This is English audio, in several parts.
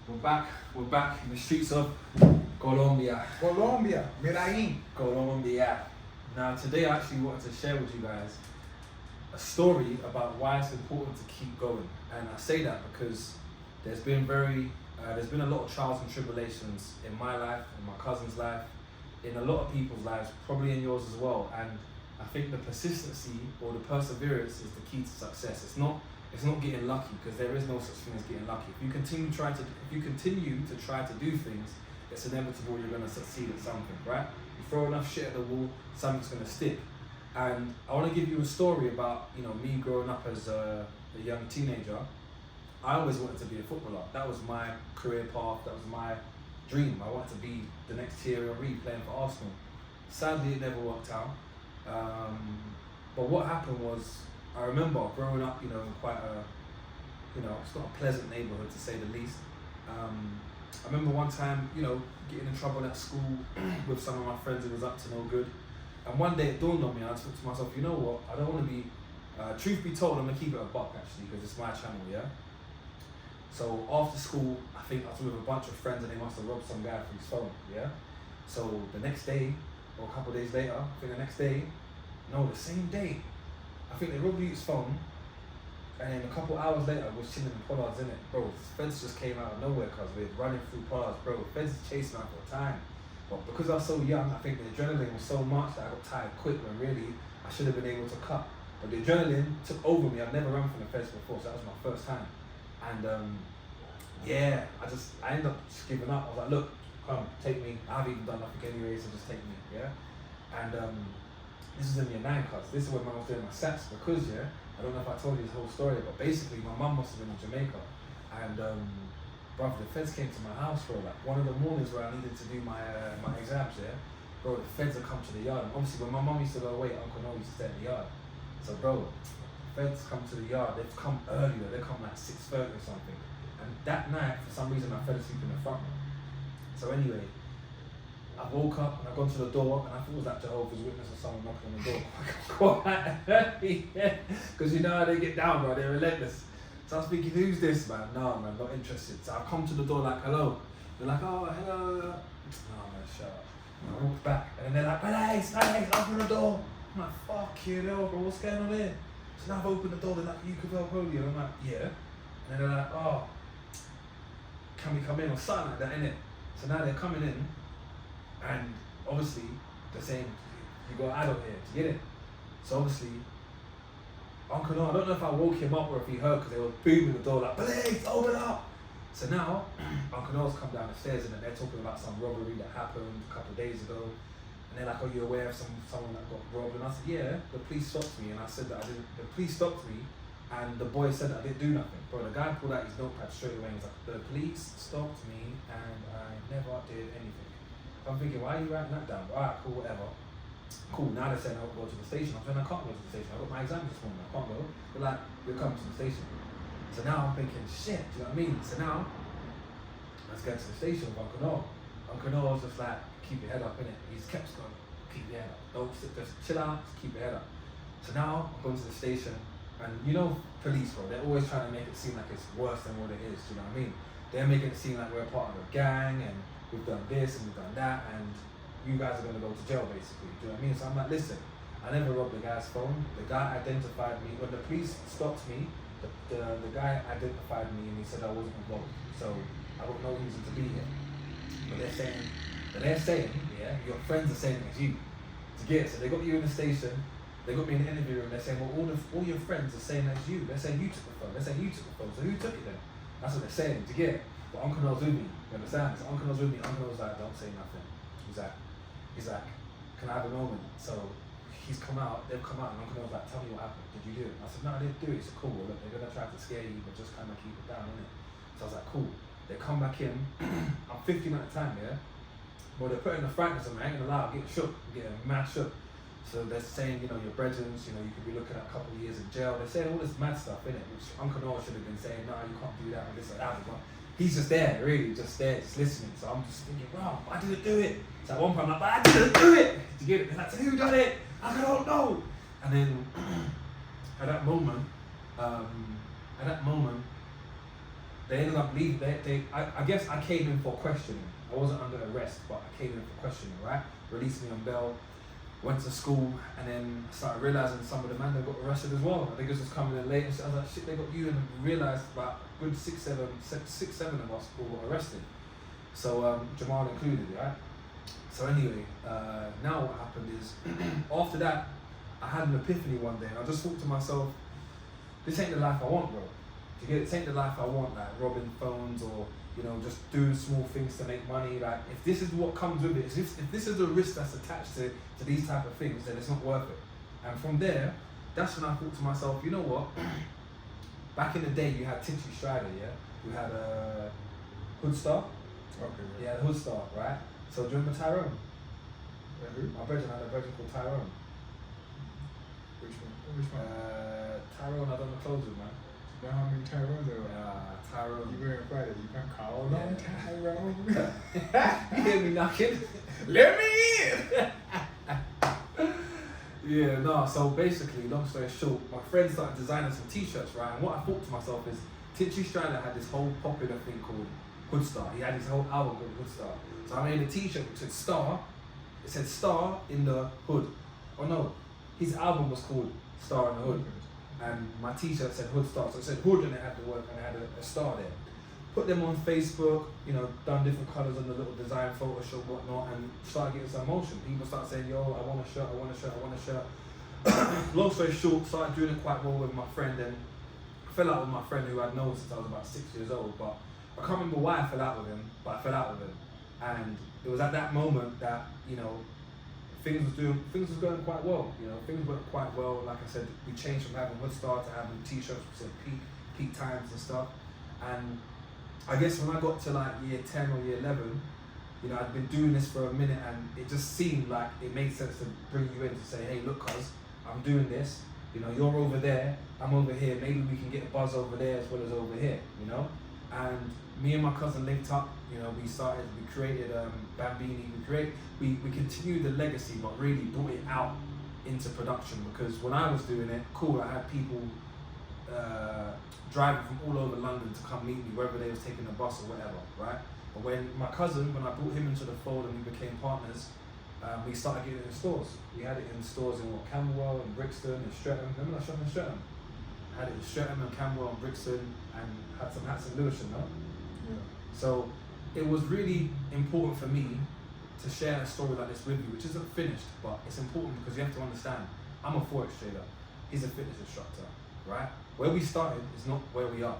We're back in the streets of Colombia. Colombia, Medellin. Colombia. Now today I actually wanted to share with you guys a story about why it's important to keep going. And I say that because there's been a lot of trials and tribulations in my life, in my cousin's life, in a lot of people's lives, probably in yours as well. And I think the persistency or the perseverance is the key to success. It's not getting lucky, because there is no such thing as getting lucky. If you continue to try to do things, it's inevitable you're going to succeed at something, right? You throw enough shit at the wall, something's going to stick. And I want to give you a story about, me growing up as a young teenager. I always wanted to be a footballer. That was my career path. That was my dream. I wanted to be the next Thierry Henry playing for Arsenal. Sadly, it never worked out. But what happened was, I remember growing up, in quite it's not a pleasant neighborhood to say the least. I remember one time, getting in trouble at school with some of my friends who was up to no good. And one day it dawned on me, and I thought to myself, you know what, I don't want to be, truth be told, I'm going to keep it a buck actually, because it's my channel, yeah? So after school, I think I was with a bunch of friends and they must have robbed some guy for his phone, yeah? So the next day, or a couple of days later, the same day, I think they robbed his phone, and then a couple hours later, we're chilling in Pollard's, innit? Bro, the feds just came out of nowhere, cause we're running through Pollard's, bro. The feds chasing us for a time. But because I was so young, I think the adrenaline was so much that I got tired quick, when really, I should have been able to cut. But the adrenaline took over me. I've never run from the feds before, so that was my first time. And I ended up just giving up. I was like, look, come, take me. I haven't even done nothing anyway, so just take me, yeah? And this was in year 9, cause this is when I was doing my SATs, because, I don't know if I told you this whole story, but basically my mum must have been in Jamaica, and bruv, the feds came to my house for like one of the mornings where I needed to do my exams, bro, the feds had come to the yard, and obviously when my mum used to go away, Uncle Noel used to stay in the yard, so bro, feds come to the yard, they've come earlier, they come like 6:30 or something, and that night, for some reason, I fell asleep in the front room. So anyway, I woke up and I gone to the door, and I thought it was like Jehovah's Witness or someone knocking on the door. Quite early, because you know how they get down, bro, they're relentless. So I was thinking, who's this, man? No, man, not interested. So I come to the door like, hello. They're like, oh, hello. No, man, shut up. And I walked back, and then they're like, relax, open the door. I'm like, fuck you, bro, what's going on here? So now I've opened the door, they're like, you could help Holy. And I'm like, yeah. And then they're like, oh, can we come in, or something like that, innit? So now they're coming in, and obviously they're saying, you got an adult here, do you get it? So obviously, Uncle Noel, I don't know if I woke him up or if he heard, because they were booming the door like, police, open up! So now, Uncle Noel's come down the stairs, and they're talking about some robbery that happened a couple of days ago. And they're like, oh, you're aware of someone that got robbed? And I said, yeah, the police stopped me. And I said that the police stopped me, and the boy said that I didn't do nothing. Bro, the guy pulled out his notepad straight away, and he's like, the police stopped me, and I never did anything. I'm thinking, why are you writing that down? Alright, cool, whatever. Cool, now they're saying I'll go to the station. I'm saying I can't go to the station. I got my exam this morning, I can't go. They're like, we're coming to the station. So now I'm thinking, shit, do you know what I mean? So now, let's get to the station with Uncle Noel. Uncle Noel's just like, keep your head up, innit? He's kept going, keep your head up. Don't sit, just chill out, just keep your head up. So now, I'm going to the station, and police, bro, they're always trying to make it seem like it's worse than what it is, do you know what I mean? They're making it seem like we're part of a gang, and we've done this and we've done that, and you guys are going to go to jail, basically. Do you know what I mean? So I'm like, listen, I never robbed the guy's phone. The guy identified me. When the police stopped me, the guy identified me, and he said I wasn't involved. So I got no reason to be here. But they're saying, yeah, your friends are saying it's you. To get it. So they got you in the station, they got me in the interview room, they're saying, well, all your friends are saying that's you. They're saying you took the phone. They're saying you took the phone. So who took it then? That's what they're saying. To get it. But Uncle Noel's with me, you understand? So Uncle Noel's with me, Uncle Noel's like, don't say nothing. He's like, can I have a moment? So they've come out, and Uncle Noel's like, tell me what happened, did you do it? And I said, no, I didn't do it. It's cool, look, they're gonna try to scare you, but just kind of keep it down, innit? So I was like, cool. They come back in, I'm 15 at the time, yeah? Well, they're putting the frankness on me, I ain't gonna lie, I'm getting shook, I'm getting mad shook. So they're saying, your brethren, you could be looking at a couple of years in jail. They're saying all this mad stuff, innit? Which Uncle Noel should have been saying, no, you can't do that, and this or that. But he's just there, really, just there, just listening. So I'm just thinking, wow, I didn't do it. So at one point I'm like, but I didn't do it. Did you get it? They're like, so who done it? I don't know. And then at that moment, they ended up leaving. I guess I came in for questioning. I wasn't under arrest, but I came in for questioning, right? Released me on bail, went to school, and then started realising some of the men that got arrested as well. I think it was just coming in late and shit. I was like, shit, they got you, and realised about a good six, seven of us all got arrested. So Jamal included, right? So anyway, now what happened is, after that, I had an epiphany one day, and I just thought to myself, this ain't the life I want, bro. Do you get it? This ain't the life I want, like robbing phones or, you know, just doing small things to make money. Like, if this is what comes with it, if this is the risk that's attached to these type of things, then it's not worth it. And from there, that's when I thought to myself, you know what? Back in the day, you had Tinchy Strider, yeah? You had Hoodstar. Okay. Yeah, Hoodstar, right? So do you remember Tyrone? Yeah, who? My brother had a brother called Tyrone. Which one? Tyrone, I don't know clothes with, man. You know how many Tyrones there are? Tyrone. You wearing Friday, you can call Yeah. on Tyrone. You hear me knocking? Let me in! Yeah, no, so basically, long story short, my friend started designing some t-shirts, right? And what I thought to myself is, Tinchy Strider had this whole popular thing called Hoodstar. He had his whole album called Hoodstar. So I made a t-shirt which said Star. It said Star in the Hood. Oh no, his album was called Star in the Hood. And my t-shirt said Hoodstar. So it said Hood and it had the word and it had a star there. Put them on Facebook, you know, done different colours on the little design, Photoshop, whatnot, and started getting some motion. People start saying, yo, I want a shirt, I want a shirt, I want a shirt. Long story short, started doing it quite well with my friend, and I fell out with my friend who I'd known since I was about 6 years old, but I can't remember why I fell out with him, but I fell out with him. And it was at that moment that, you know, things was going quite well. You know, things went quite well. Like I said, we changed from having Woodstar to having t-shirts which said peak times and stuff. And I guess when I got to like year 10 or year 11, you know, I'd been doing this for a minute, and it just seemed like it made sense to bring you in to say, hey, look, cuz I'm doing this. You know, you're over there, I'm over here. Maybe we can get a buzz over there as well as over here. You know, and me and my cousin linked up. You know, we created Bambini. We continued the legacy, but really brought it out into production, because when I was doing it, cool, I had people driving from all over London to come meet me, whether they was taking a bus or whatever, right? But when my cousin, when I brought him into the fold and we became partners, we started getting it in stores. We had it in stores in Camberwell and Brixton and Streatham. Remember that shop in Streatham? Had it in Streatham and Camberwell and Brixton, and had some hats in Lewisham, no? Yeah. So it was really important for me to share a story like this with you, which isn't finished, but it's important because you have to understand, I'm a Forex trader, he's a fitness instructor, right? Where we started is not where we are,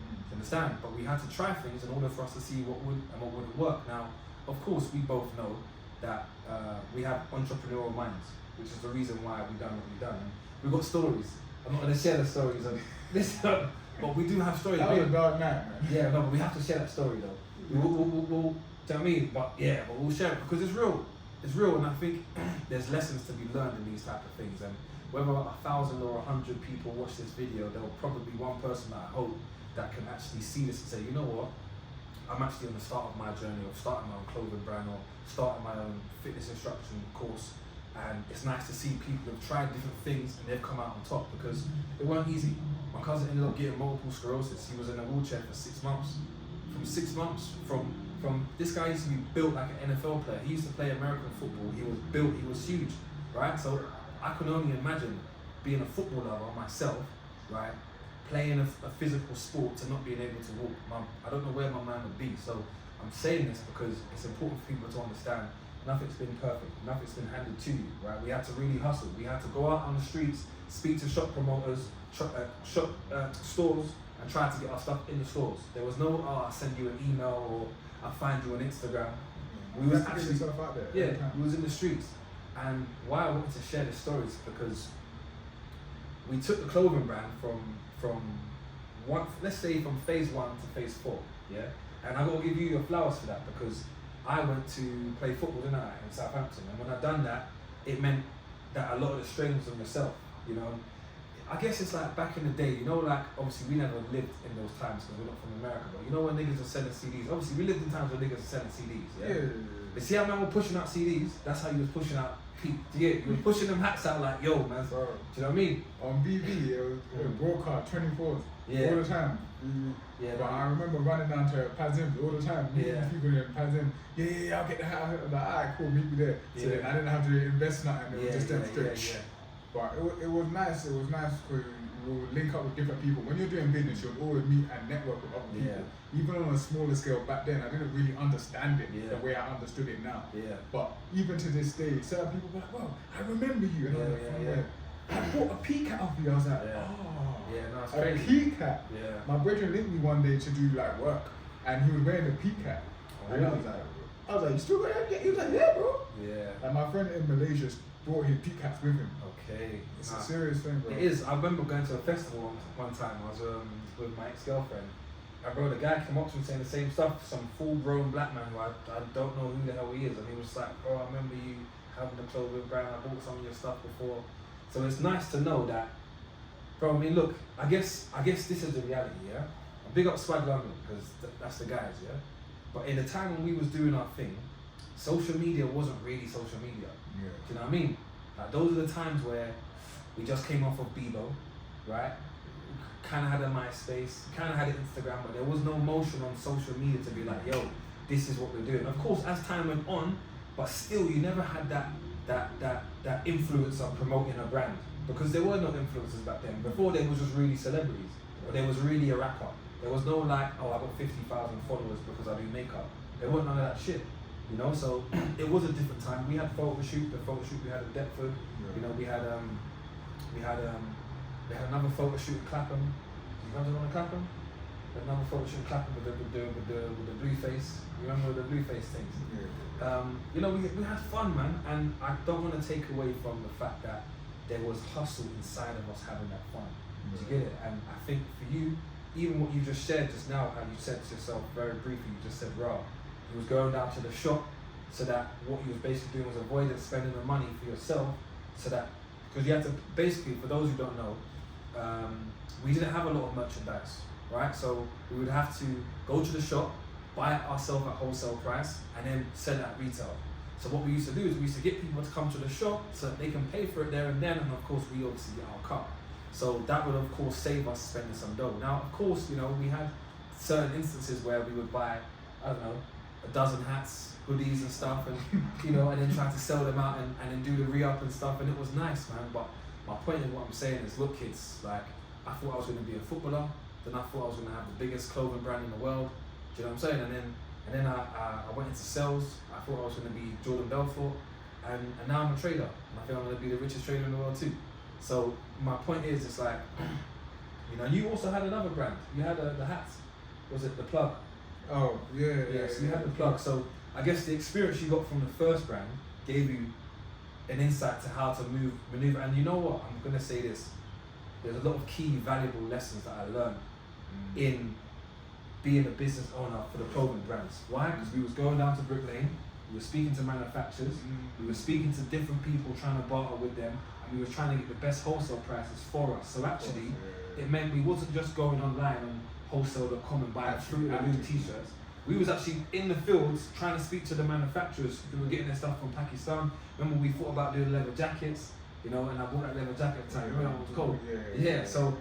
you understand? But we had to try things in order for us to see what would and what wouldn't work. Now, of course, we both know that we have entrepreneurial minds, which is the reason why we've done what we've done. And we've got stories. I'm not going to share the stories on this, but we do have stories. That was a dark night, man. Yeah, no, but we have to share that story though. We'll do you know what I mean? But yeah, but we'll share it because it's real. It's real, and I think there's lessons to be learned in these type of things. And whether 1,000 or 100 people watch this video, there will probably be one person that I hope that can actually see this and say, you know what? I'm actually on the start of my journey of starting my own clothing brand or starting my own fitness instruction course. And it's nice to see people who've tried different things and they've come out on top, because it weren't easy. My cousin ended up getting multiple sclerosis. He was in a wheelchair for 6 months. From 6 months, from this guy used to be built like an NFL player. He used to play American football. He was built, he was huge, right? So I can only imagine being a footballer myself, right? Playing a physical sport to not being able to walk. I don't know where my mind would be. So I'm saying this because it's important for people to understand nothing's been perfect. Nothing's been handed to you, right? We had to really hustle. We had to go out on the streets, speak to shop promoters, stores, and try to get our stuff in the stores. There was no, I'll send you an email or I'll find you on Instagram. We was actually yourself out there. Yeah, we was in the streets. And why I wanted to share this story is because we took the clothing brand from one, let's say from phase 1 to phase 4, yeah? And I gotta give you your flowers for that, because I went to play football, didn't I, in Southampton, and when I done that, it meant that a lot of the strain was on yourself, you know? I guess it's like back in the day, you know, like obviously we never lived in those times because we're not from America, but you know when niggas were selling CDs, obviously we lived in times when niggas were selling CDs, yeah? But see how man were pushing out CDs? That's how you was pushing out Pete. You were pushing them hats out like, yo man, Bro. do you know what I mean? On BB, it was broke card 24. Yeah. All the time. Yeah, But no, I remember running down to Pazim all the time, meeting Yeah. people in Pazim. Yeah, I'll get the hat. I'm like, alright, cool, meet me there. So Yeah. then I didn't have to invest nothing. It was just them straight. yeah. But it was nice. It was nice because we would link up with different people. When you're doing business, you'll always meet and network with other people. Even on a smaller scale back then, I didn't really understand it the way I understood it now. Yeah. But even to this day, certain people were like, "Wow, I remember you." And I was like, "From where?" I bought a peak hat off you. I was like, "Oh, Yeah, no, it's a crazy. peak hat." Yeah. My brother linked me one day to do like work, and he was wearing a peak hat. Oh, And I really? was like, "You still got that?" He was like, "Yeah, bro." Yeah. And my friend in Malaysia brought his peak hats with him. Okay. It's Nah. a serious thing, bro. It is. I remember going to a festival one time. I was with my ex-girlfriend. And bro, the guy came up to me saying the same stuff. Some full-grown black man who I don't know who the hell he is. And he was like, "Bro, I remember you having the clothing brand. I bought some of your stuff before." So it's nice to know that. Bro, I mean, look. I guess this is the reality, yeah. Big up Swag London because that's the guys, yeah. But in the time when we was doing our thing, social media wasn't really social media. Yeah. Do you know what I mean? Like those are the times where we just came off of Bebo, right? Kind of had a MySpace, kind of had an Instagram, but there was no motion on social media to be like, yo, this is what we're doing. Of course, as time went on, but still, you never had that influence of promoting a brand because there were no influencers back then. Before, there was just really celebrities, or there was really a rapper. There was no like, oh, I got 50,000 followers because I do makeup. There wasn't none of that shit. You know, so it was a different time. We had the photo shoot we had in Deptford. Yeah. You know, we had another photo shoot in Clapham. Do you remember the one in Clapham? Another photo shoot in Clapham with the blue face. You remember the blue face things? Yeah. You know, we had fun, man, and I don't want to take away from the fact that there was hustle inside of us having that fun. Do you get it? And I think for you, even what you just shared just now, how you said to yourself very briefly, you just said, "Raw." He was going down to the shop so that what he was basically doing was avoiding spending the money for yourself, so that because you had to basically, for those who don't know, we didn't have a lot of merchandise, right? So we would have to go to the shop, buy it ourselves at wholesale price, and then sell it at retail. So what we used to do is we used to get people to come to the shop so that they can pay for it there and then, and of course we obviously get our cut. So that would of course save us spending some dough. Now of course, you know, we had certain instances where we would buy, I don't know, a dozen hats, hoodies and stuff, and you know, and then try to sell them out and then do the re-up and stuff, and it was nice, man. But my point in what I'm saying is, look kids, like I thought I was going to be a footballer, then I thought I was going to have the biggest clothing brand in the world. Do you know what I'm saying? And then I went into sales. I thought I was going to be Jordan Belfort, and now I'm a trader, and I feel I'm going to be the richest trader in the world too. So my point is, it's like, you know, you also had another brand. You had the hats. Was it the Plug? Oh, yeah. So you had the Plug. So I guess the experience you got from the first brand gave you an insight to how to maneuver. And you know what? I'm gonna say this. There's a lot of key, valuable lessons that I learned in being a business owner for the clothing brands. Why? Because we was going down to Brick Lane. We were speaking to manufacturers. We were speaking to different people, trying to barter with them, and we were trying to get the best wholesale prices for us. So actually, it meant we wasn't just going online on wholesale.com and buying Fruit and Loom t-shirts. We was actually in the fields trying to speak to the manufacturers who were getting their stuff from Pakistan. Remember we thought about doing leather jackets, you know, and I bought that leather jacket at the time. Remember it was cold. Yeah. So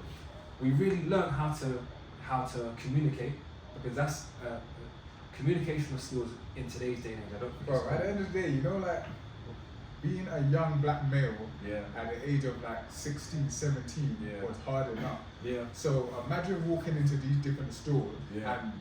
we really learned how to communicate, because that's communicational skills in today's day and age. I don't think Bro, at the end of the day, you know, like being a young black male at the age of like 16, 17 was hard enough. Yeah. So imagine walking into these different stores and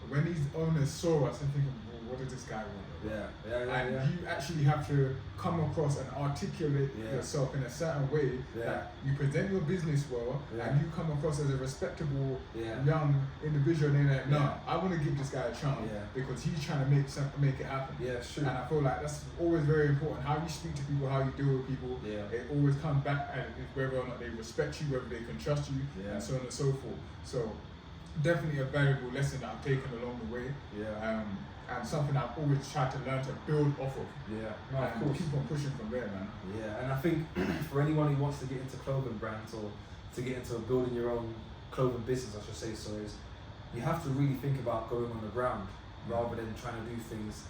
when these owners saw us and thinking, well, what does this guy want? And you actually have to come across and articulate yourself in a certain way that you present your business well and you come across as a respectable young individual, and they're like, no, I want to give this guy a chance because he's trying to make it happen. Yeah, sure. And I feel like that's always very important. How you speak to people, how you deal with people, it always comes back and it's whether or not they respect you, whether they can trust you, and so on and so forth. So definitely a valuable lesson that I've taken along the way. And something I've always tried to learn to build off of. No, of and course. keep on pushing from there, man. And I think for anyone who wants to get into clothing brands or to get into building your own clothing business, I should say so, is you have to really think about going on the ground rather than trying to do things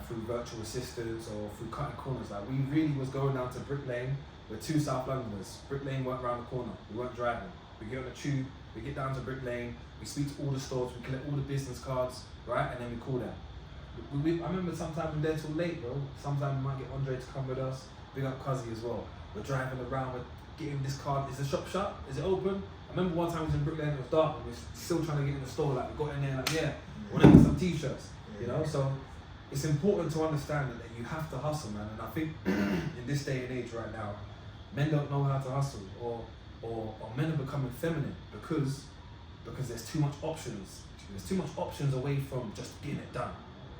through virtual assistants or through cutting corners. Like we really was going down to Brick Lane. We're two South Londoners. Brick Lane weren't around the corner. We weren't driving. We get on the tube, We get down to Brick Lane, we speak to all the stores, we collect all the business cards, right? And then we call them. I remember sometimes we're there till late, bro. Sometimes we might get Andre to come with us. Big up Cuzzy as well. We're driving around, we're getting this card. Is the shop shut? Is it open? I remember one time we was in Brick Lane, it was dark, and we were still trying to get in the store. Like, we got in there, like, yeah, we want to get some t-shirts, you know? So it's important to understand that you have to hustle, man. And I think in this day and age right now, men don't know how to hustle, or men are becoming feminine because there's too much options. There's too much options away from just getting it done.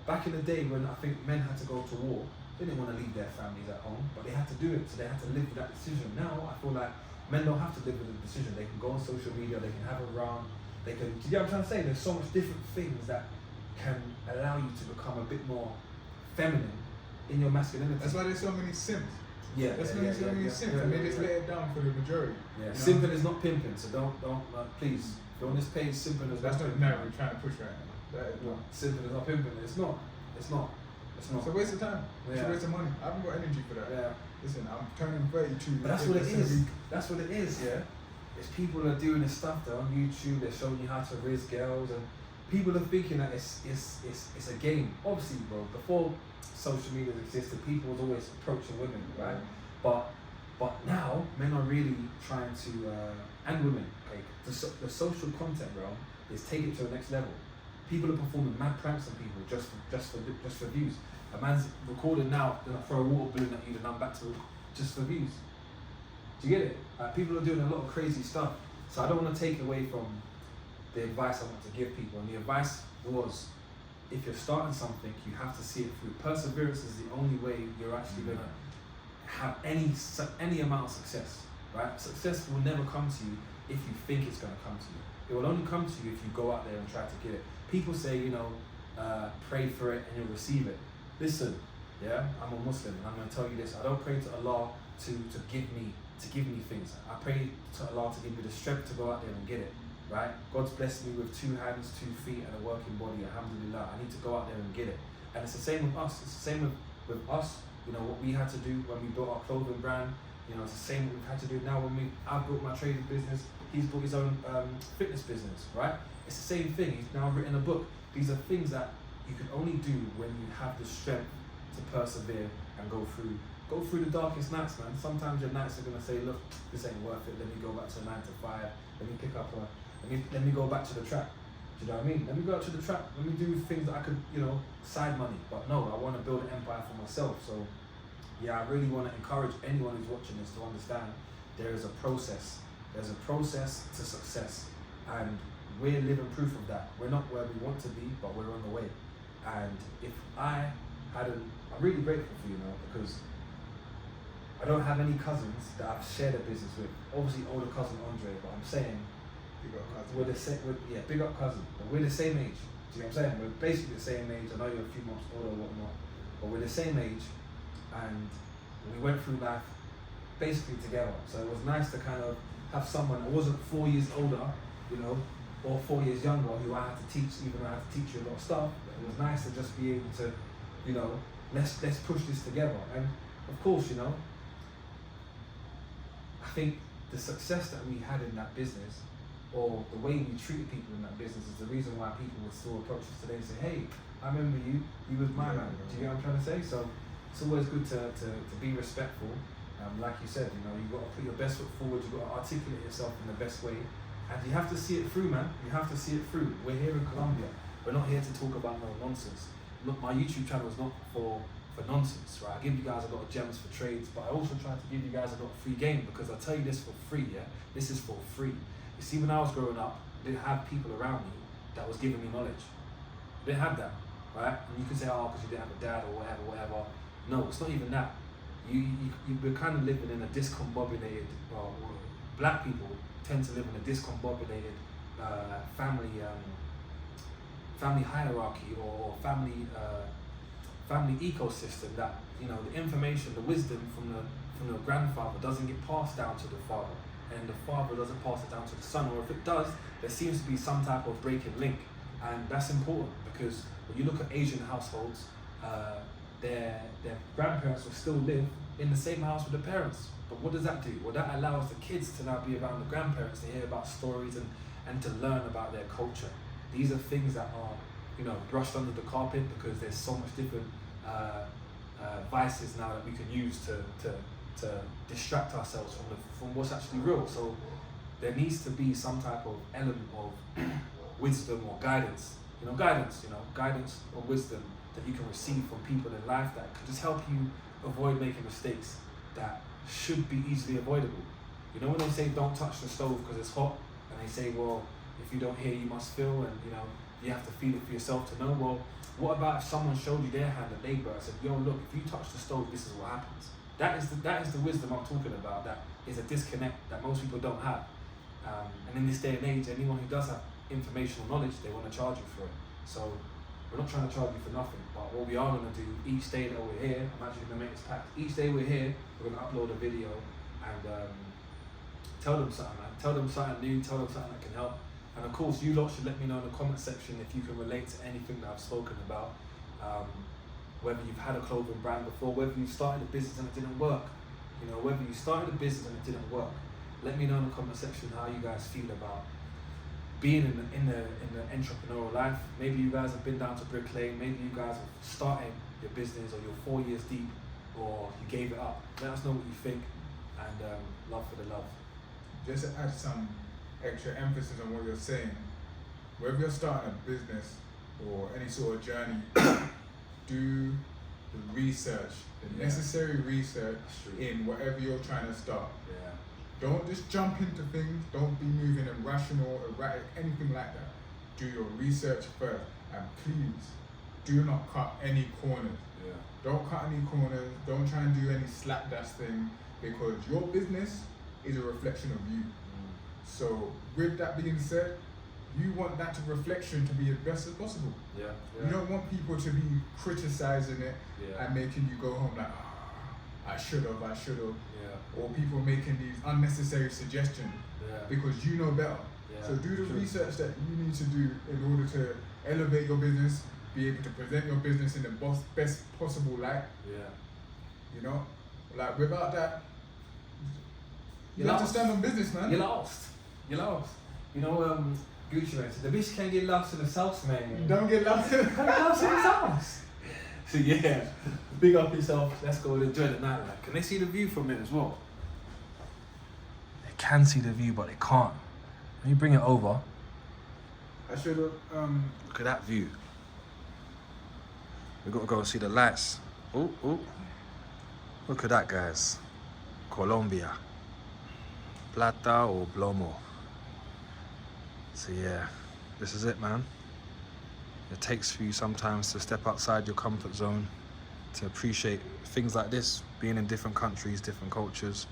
Back in the day when I think men had to go to war, they didn't want to leave their families at home, but they had to do it, so they had to live with that decision. Now, I feel like men don't have to live with the decision. They can go on social media, they can have a run, they can, do you know what I'm trying to say? There's so much different things that can allow you to become a bit more feminine in your masculinity. That's why there's so many simps. Yeah, that's why there's so many simps, and they just let it down for the majority. Yeah, simping is not pimping, so don't please. If you're on this page, simping is that's not narrow we're trying to push right now. Simping is not pimping. It's not. It's a waste of time. It's a waste of money. I haven't got energy for that. Yeah. Listen, I'm turning 32. But that's what it is. That's what it is, yeah. It's people are doing this stuff, they're on YouTube, they're showing you how to raise girls, and people are thinking that it's a game. Obviously, bro, before social media existed, people was always approaching women, right? But now, men are really trying to, and women, okay, the social content realm is taking it to the next level. People are performing mad pranks on people just for views. A man's recording now, then I throw a water balloon at you, then I'm back to just for views. Do you get it? People are doing a lot of crazy stuff. So I don't want to take away from the advice I want to give people. And the advice was, if you're starting something, you have to see it through. Perseverance is the only way you're actually gonna have any amount of success, right? Success will never come to you if you think it's gonna come to you. It will only come to you if you go out there and try to get it. People say, pray for it and you'll receive it. Listen, yeah, I'm a Muslim, and I'm gonna tell you this. I don't pray to Allah to give me things. I pray to Allah to give me the strength to go out there and get it, right? God's blessed me with 2 hands, 2 feet, and a working body. Alhamdulillah. I need to go out there and get it. And it's the same with us. It's the same with us. What we had to do when we built our clothing brand. It's the same what we've had to do now when I've built my trading business. He's built his own fitness business, right? It's the same thing. He's now written a book. These are things that you can only do when you have the strength to persevere and go through the darkest nights, man. Sometimes your nights are gonna say, look, this ain't worth it. Let me go back to a 9 to 5. Let me pick up let me go back to the trap. Do you know what I mean? Let me go out to the trap. Let me do things that I could, side money. But no, I want to build an empire for myself. So yeah, I really want to encourage anyone who's watching this to understand there is a process. There's a process to success, and we're living proof of that. We're not where we want to be, but we're on the way. And if I'm really grateful for you, because I don't have any cousins that I've shared a business with. Obviously, older cousin Andre, but I'm saying we're the same. Big up cousin. But we're the same age. Do you know what I'm saying? We're basically the same age. I know you're a few months older or whatnot, but we're the same age, and we went through life basically together. So it was nice to kind of have someone. I wasn't 4 years older, or 4 years younger, who I had to teach, even though I had to teach you a lot of stuff. But it was nice to just be able to, let's push this together. And of course, I think the success that we had in that business, or the way we treated people in that business, is the reason why people would still approach us today and say, hey, I remember you was my man. Do you get what I'm trying to say? So it's always good to be respectful. Like you said, you've got to put your best foot forward, you've got to articulate yourself in the best way, and you have to see it through, man. You have to see it through. We're here in Colombia. We're not here to talk about no nonsense. Look, my YouTube channel is not for nonsense, right? I give you guys a lot of gems for trades, but I also try to give you guys a lot of free game, because I tell you this for free, yeah? This is for free. You see, when I was growing up, I didn't have people around me that was giving me knowledge. I didn't have that, right? And you can say, because you didn't have a dad or whatever. No, it's not even that. We're kind of living in a discombobulated, black people tend to live in a discombobulated family hierarchy or family ecosystem, that the information, the wisdom from the grandfather doesn't get passed down to the father, and the father doesn't pass it down to the son, or if it does, there seems to be some type of breaking link. And that's important, because when you look at Asian households, their grandparents will still live in the same house with the parents. But what does that do? Well, that allows the kids to now be around the grandparents to hear about stories and to learn about their culture. These are things that are, you know, brushed under the carpet because there's so much different vices now that we can use to distract ourselves from what's actually real. So there needs to be some type of element of wisdom or guidance, guidance or wisdom that you can receive from people in life that could just help you avoid making mistakes that should be easily avoidable. You know, when they say don't touch the stove because it's hot, and they say, well, if you don't hear, you must feel, and you have to feel it for yourself to know. Well, what about if someone showed you their hand, a neighbor, and said, yo, look, if you touch the stove, this is what happens. That is the wisdom I'm talking about. That is a disconnect that most people don't have. And in this day and age, anyone who does have informational knowledge, they want to charge you for it. So we're not trying to charge you for nothing, but what we are going to do each day that we're here, I'm actually going to make this pact. Each day we're here, we're going to upload a video and tell them something, man. Tell them something new, tell them something that can help. And of course, you lot should let me know in the comment section if you can relate to anything that I've spoken about. Whether you've had a clothing brand before, whether you started a business and it didn't work. Whether you started a business and it didn't work. Let me know in the comment section how you guys feel about being in the entrepreneurial life. Maybe you guys have been down to Brick Lane, maybe you guys have started your business or you're 4 years deep or you gave it up. Let us know what you think, and love for the love. Just to add some extra emphasis on what you're saying, whether you're starting a business or any sort of journey, do the research, the necessary research in whatever you're trying to start. Yeah. Don't just jump into things. Don't be moving irrational, erratic, anything like that. Do your research first, and please do not cut any corners. Yeah. Don't cut any corners. Don't try and do any slapdash thing, because your business is a reflection of you. So with that being said, you want that reflection to be as best as possible. Yeah. You don't want people to be criticizing it and making you go home like, I should have. Yeah. Or people making these unnecessary suggestions because you know better. Yeah. So do the research that you need to do in order to elevate your business, be able to present your business in the best possible light. Yeah. Like without that, you have to stand on business, man. You're lost. Gucci man said, the bitch can't get lost in the sauce, man. Don't get lost in the sauce. So yeah, big up yourself. Let's go and enjoy the nightlife. Can they see the view from it as well? They can see the view, but they can't. Let me bring it over. I should have. Look at that view. We got to go see the lights. Oh. Look at that, guys. Colombia. Plata or Plomo. So yeah, this is it, man. It takes for you sometimes to step outside your comfort zone, to appreciate things like this, being in different countries, different cultures.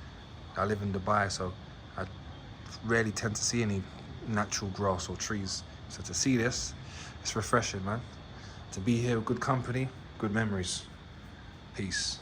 I live in Dubai, so I rarely tend to see any natural grass or trees. So to see this, it's refreshing, man. To be here with good company, good memories. Peace.